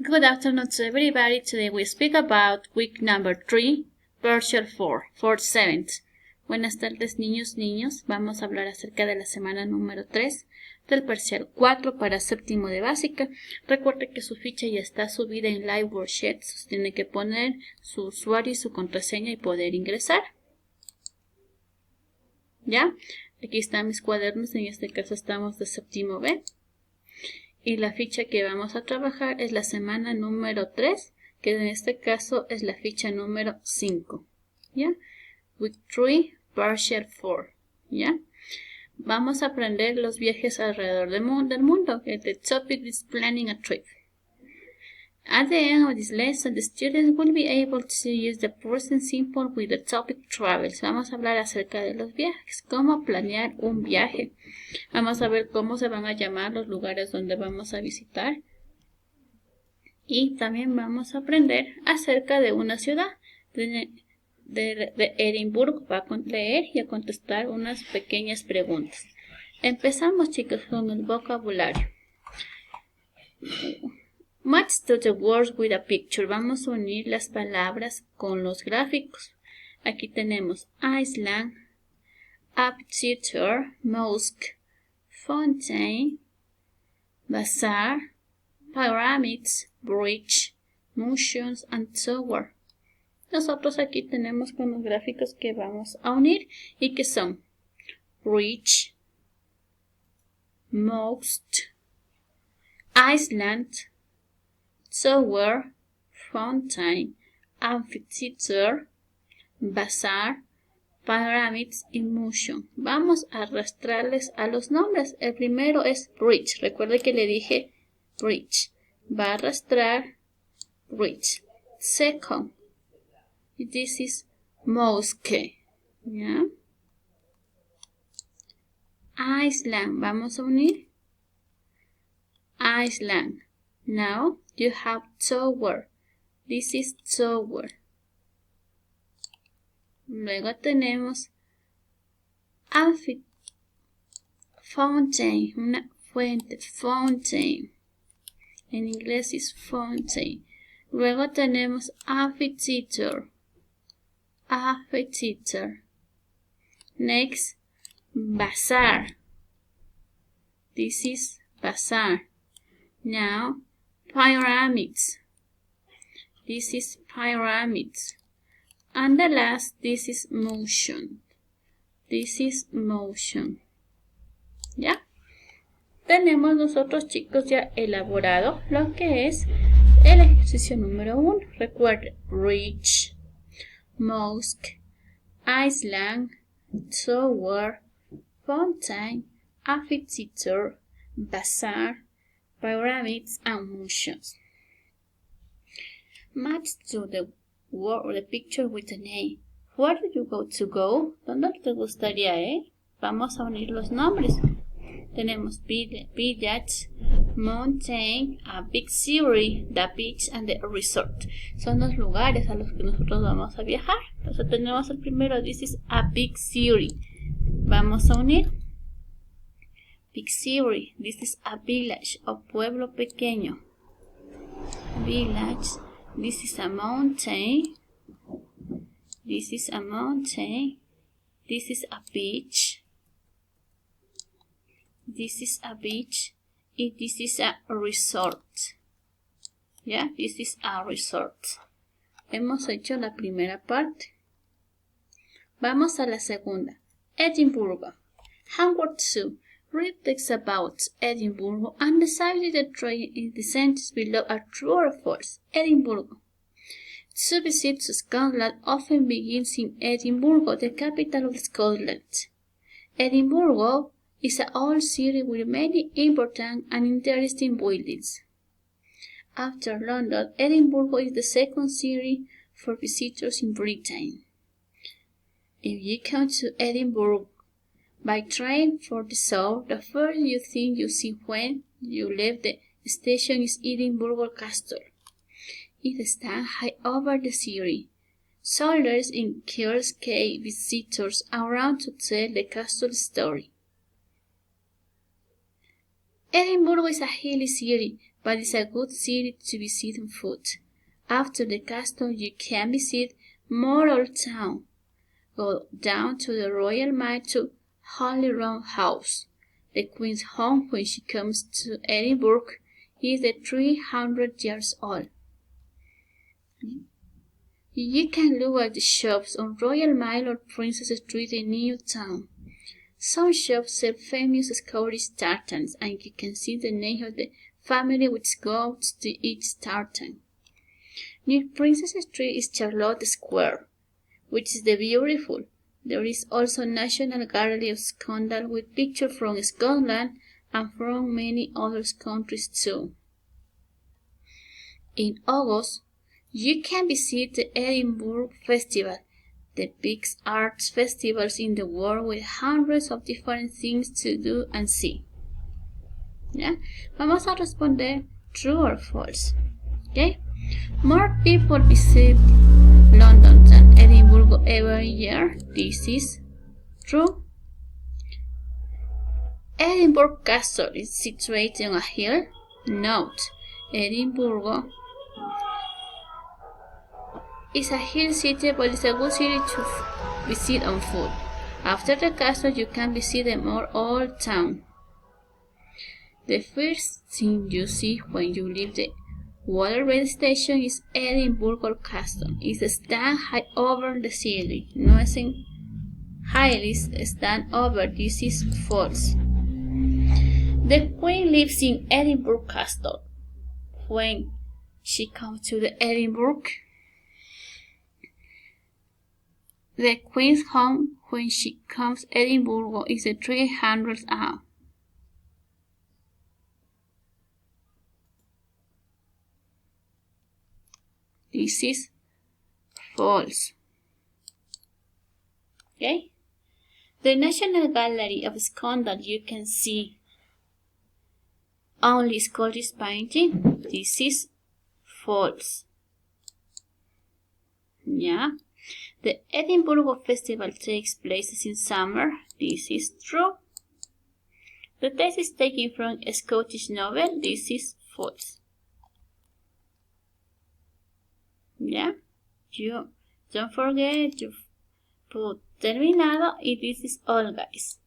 Good afternoon to everybody. Today we speak about week number 3, partial 4, 4/7. Buenas tardes niños. Vamos a hablar acerca de la semana número 3 del parcial 4 para séptimo de básica. Recuerde que su ficha ya está subida en Live Worksheets. Tiene que poner su usuario y su contraseña y poder ingresar. ¿Ya? Aquí están mis cuadernos. En este caso estamos de séptimo B. Y la ficha que vamos a trabajar es la semana número 3, que en este caso es la ficha número 5, ¿ya? Week 3, partial 4, ¿ya? Vamos a aprender los viajes alrededor del mundo. The topic is planning a trip. At the end of this lesson, the students will be able to use the present simple with the topic travels. Vamos a hablar acerca de los viajes, cómo planear un viaje. Vamos a ver cómo se van a llamar los lugares donde vamos a visitar. Y también vamos a aprender acerca de una ciudad, de Edimburgo. Va a leer y a contestar unas pequeñas preguntas. Empezamos, chicos, con el vocabulario. Match to the words with a picture. Vamos a unir las palabras con los gráficos. Aquí tenemos Iceland, amphitheater, mosque, fountain, bazaar, pyramids, bridge, museums and tower. Nosotros aquí tenemos con los gráficos que vamos a unir y que son bridge, mosque, Iceland, tower, fountain, amphitheater, bazaar, pyramids y museum. Vamos a arrastrarles a los nombres. El primero es bridge. Recuerde que le dije bridge. Va a arrastrar bridge. Second, this is mosque. ¿Ya? Iceland. Vamos a unir Iceland. Now you have tower. This is tower. Luego tenemos fountain, una fuente, fountain. En inglés es fountain. Luego tenemos amphitheater, amphitheater. Next, bazaar. This is bazaar. Now, pyramids. This is pyramids. And the last, this is motion. This is motion. ¿Ya? Tenemos nosotros, chicos, ya elaborado lo que es el ejercicio número 1. Recuerden, bridge, mosque, Iceland, tower, fountain, amphitheater, bazaar, pyramids and museums. Match to the word or the picture with the name. Where do you go to go? ¿Dónde te gustaría ir? Vamos a unir los nombres. Tenemos village, mountain, a big city, the beach and the resort. Son los lugares a los que nosotros vamos a viajar. Entonces tenemos el primero, this is a big city. Vamos a unir big city. This is a village, o pueblo pequeño. Village. This is a mountain. This is a mountain. This is a beach. This is a beach. Y this is a resort. ¿Ya? This is a resort. Hemos hecho la primera parte. Vamos a la segunda. Edimburgo. Homework 2. Read text about Edinburgh and decide if the train in the sentence below are true or false. Edinburgh. To visit to Scotland often begins in Edinburgh, the capital of Scotland. Edinburgh is an old city with many important and interesting buildings. After London, Edinburgh is the second city for visitors in Britain. If you come to Edinburgh by train for the south, the first thing you see when you leave the station is Edinburgh Castle. It stands high over the city. Soldiers in kiosks carry visitors around to tell the castle story. Edinburgh is a hilly city but it's a good city to visit on foot. After the castle, you can visit more Old Town. Go down to the Royal Mile to Holyrood House. The Queen's home when she comes to Edinburgh is 300 years old. You can look at the shops on Royal Mile or Princess Street in New Town. Some shops sell famous Scottish tartans, and you can see the name of the family which goes to each tartan. Near Princess Street is Charlotte Square, which is beautiful. There is also National Gallery of Scotland with pictures from Scotland and from many other countries too. In August, you can visit the Edinburgh Festival, the biggest arts festivals in the world with hundreds of different things to do and see. ¿Ya? Vamos a responder true or false. Okay? More people visit London than Edinburgh every year. This is true. Edinburgh Castle is situated on a hill. Note, Edinburgh is a hill city, but it's a good city to visit on foot. After the castle, you can visit a more old town. The first thing you see when you leave the Waterloo station is Edinburgh Castle. It stands high over the city. No es en highly stand over. This is false. The Queen lives in Edinburgh Castle. When she comes to the Edinburgh, the Queen's home when she comes to Edinburgh is 300 hours. This is false. Okay? The National Gallery of Scotland, you can see only Scottish painting. This is false. Yeah. The Edinburgh Festival takes place in summer. This is true. The text is taken from a Scottish novel. This is false. Yeah. You don't forget to put terminado y this is all, guys.